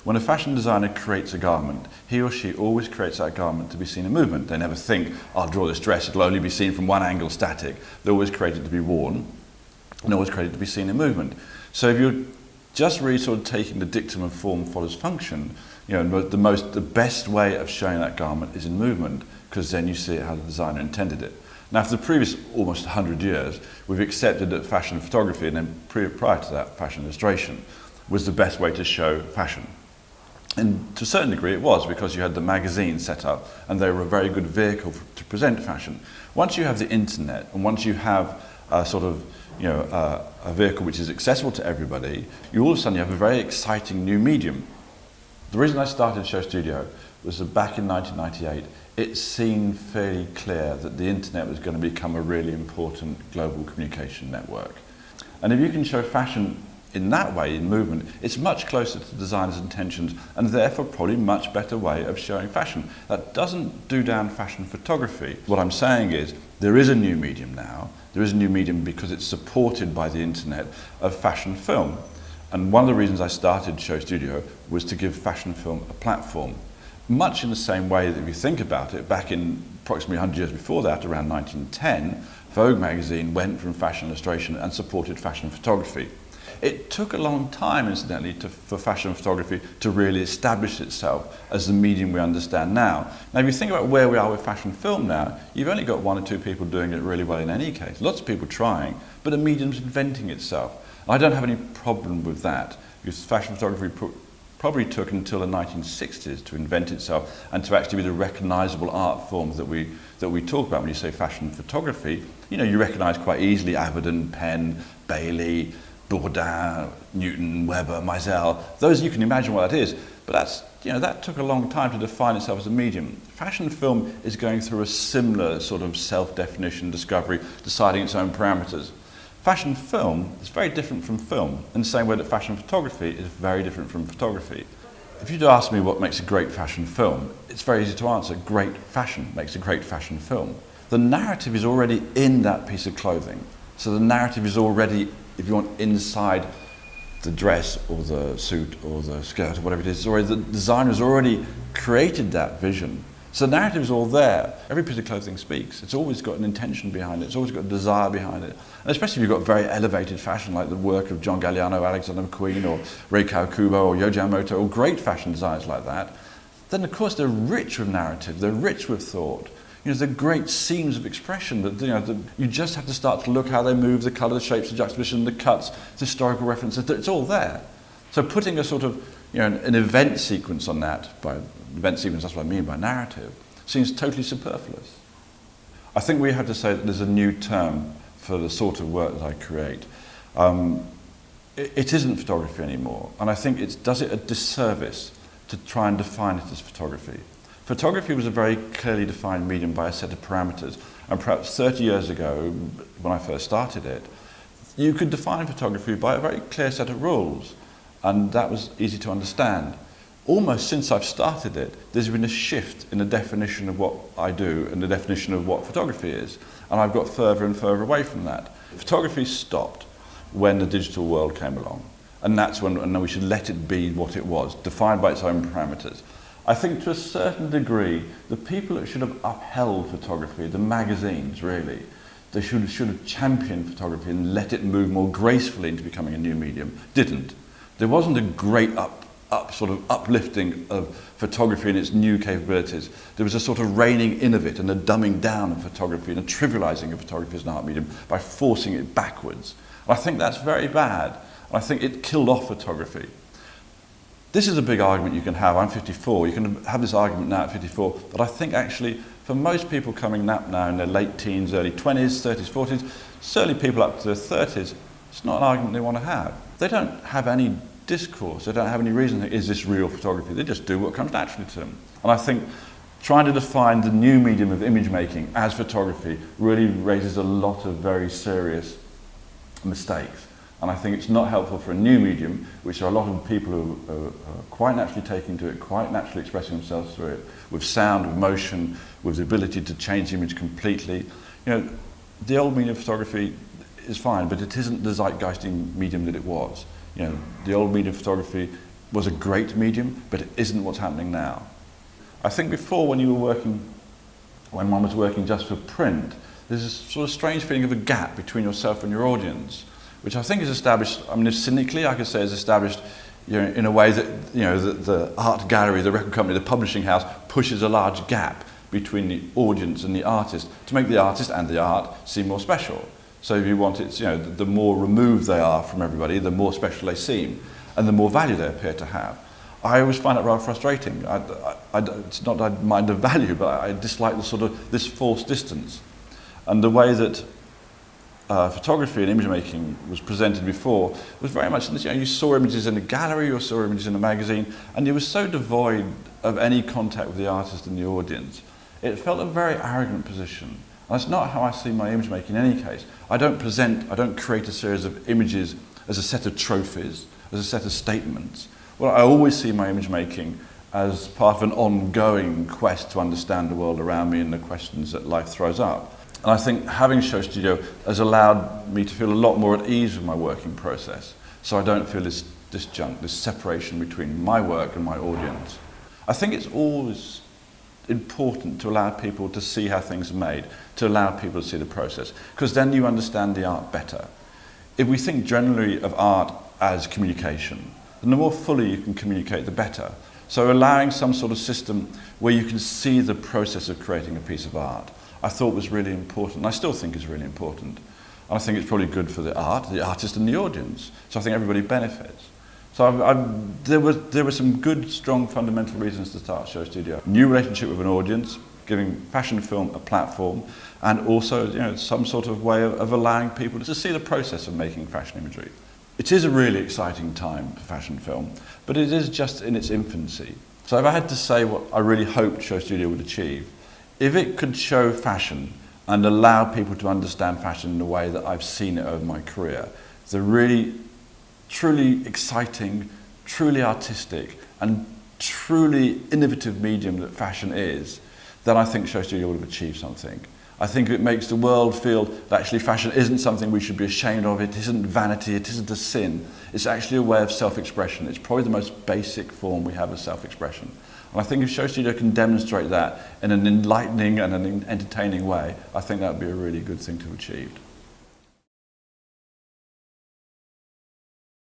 when a fashion designer creates a garment, he or she always creates that garment to be seen in movement. They never think, I'll draw this dress, it'll only be seen from one angle static. They always create it to be worn, and always create it to be seen in movement. So if you're just really sort of taking the dictum of form follows function, the best way of showing that garment is in movement, because then you see it how the designer intended it. Now, for the previous almost 100 years, we've accepted that fashion photography, and then prior to that, fashion illustration, was the best way to show fashion. And to a certain degree it was, because you had the magazine set up, and they were a very good vehicle to present fashion. Once you have the internet, and once you have a sort of, a vehicle which is accessible to everybody, you all of a sudden you have a very exciting new medium. The reason I started SHOWstudio was that back in 1998, it seemed fairly clear that the internet was going to become a really important global communication network. And if you can show fashion in that way, in movement, it's much closer to the designer's intentions, and therefore probably a much better way of showing fashion. That doesn't do down fashion photography. What I'm saying is, there is a new medium now. There is a new medium because it's supported by the internet of fashion film. And one of the reasons I started SHOWstudio was to give fashion film a platform. Much in the same way that if you think about it, back in approximately 100 years before that, around 1910, Vogue magazine went from fashion illustration and supported fashion photography. It took a long time, incidentally, for fashion photography to really establish itself as the medium we understand now. Now, if you think about where we are with fashion film now, you've only got one or two people doing it really well in any case. Lots of people trying, but the medium's inventing itself. I don't have any problem with that, because fashion photography probably took until the 1960s to invent itself and to actually be the recognizable art form that we talk about when you say fashion photography. You recognize quite easily Avedon, Penn, Bailey, Bourdin, Newton, Weber, Meisel. Those, you can imagine what that is, but that took a long time to define itself as a medium. Fashion film is going through a similar sort of self-definition, discovery, deciding its own parameters. Fashion film is very different from film, in the same way that fashion photography is very different from photography. If you'd ask me what makes a great fashion film, it's very easy to answer. Great fashion makes a great fashion film. The narrative is already in that piece of clothing. So the narrative is already, if you want, inside the dress or the suit or the skirt or whatever it is, the designer has already created that vision. So the narrative is all there. Every piece of clothing speaks. It's always got an intention behind it. It's always got a desire behind it. And especially if you've got very elevated fashion, like the work of John Galliano, Alexander McQueen, or Rei Kawakubo, or Yohji Yamamoto, or great fashion designers like that, then of course they're rich with narrative. They're rich with thought. They're great seams of expression that you just have to start to look how they move, the colour, the shapes, the juxtaposition, the cuts, the historical references. It's all there. So putting a sort of an event sequence on that, by event sequence, that's what I mean by narrative, seems totally superfluous. I think we have to say that there's a new term for the sort of work that I create. It isn't photography anymore, and I think it does it a disservice to try and define it as photography. Photography was a very clearly defined medium by a set of parameters, and perhaps 30 years ago, when I first started it, you could define photography by a very clear set of rules, and that was easy to understand. Almost since I've started it, there's been a shift in the definition of what I do and the definition of what photography is, and I've got further and further away from that. Photography stopped when the digital world came along, and that's when we should let it be what it was, defined by its own parameters. I think to a certain degree, the people that should have upheld photography, the magazines really, they should have championed photography and let it move more gracefully into becoming a new medium, didn't. There wasn't a great sort of uplifting of photography and its new capabilities. There was a sort of reining in of it and a dumbing down of photography and a trivializing of photography as an art medium by forcing it backwards. And I think that's very bad. And I think it killed off photography. This is a big argument you can have. I'm 54. You can have this argument now at 54. But I think actually for most people coming up now in their late teens, early 20s, 30s, 40s, certainly people up to their 30s, it's not an argument they want to have. They don't have any discourse. They don't have any reason to think, is this real photography? They just do what comes naturally to them. And I think trying to define the new medium of image making as photography really raises a lot of very serious mistakes. And I think it's not helpful for a new medium, which are a lot of people who are quite naturally taking to it, quite naturally expressing themselves through it, with sound, with motion, with the ability to change the image completely. The old medium of photography is fine, but it isn't the zeitgeisting medium that it was. The old medium photography was a great medium, but it isn't what's happening now. I think before, when one was working just for print, there's this sort of strange feeling of a gap between yourself and your audience, which I think is established, I mean, cynically I could say is established, you know, in a way that, you know, the art gallery, the record company, the publishing house pushes a large gap between the audience and the artist to make the artist and the art seem more special. So if you want it, you know, the more removed they are from everybody, the more special they seem, and the more value they appear to have. I always find it rather frustrating. It's not that I mind the value, but I dislike the sort of this false distance. And the way that photography and image making was presented before was very much, you know, you saw images in a gallery, you saw images in a magazine, and it was so devoid of any contact with the artist and the audience. It felt a very arrogant position. And that's not how I see my image making in any case. I don't create a series of images as a set of trophies, as a set of statements. Well, I always see my image making as part of an ongoing quest to understand the world around me and the questions that life throws up. And I think having SHOWstudio has allowed me to feel a lot more at ease with my working process, so I don't feel this disjunct, this separation between my work and my audience. I think it's always important to allow people to see how things are made, to allow people to see the process, because then you understand the art better. If we think generally of art as communication, then the more fully you can communicate, the better. So allowing some sort of system where you can see the process of creating a piece of art, I thought was really important, and I still think is really important. And I think it's probably good for the artist and the audience. So I think everybody benefits. So there were some good, strong, fundamental reasons to start SHOWstudio. New relationship with an audience, giving fashion film a platform, and also, you know, some sort of way of allowing people to see the process of making fashion imagery. It is a really exciting time for fashion film, but it is just in its infancy. So if I had to say what I really hoped SHOWstudio would achieve, if it could show fashion and allow people to understand fashion in the way that I've seen it over my career, the really, truly exciting, truly artistic, and truly innovative medium that fashion is, then I think SHOWstudio would have achieved something. I think it makes the world feel that actually fashion isn't something we should be ashamed of, it isn't vanity, it isn't a sin. It's actually a way of self-expression. It's probably the most basic form we have of self-expression. And I think if SHOWstudio can demonstrate that in an enlightening and an entertaining way, I think that would be a really good thing to have achieved.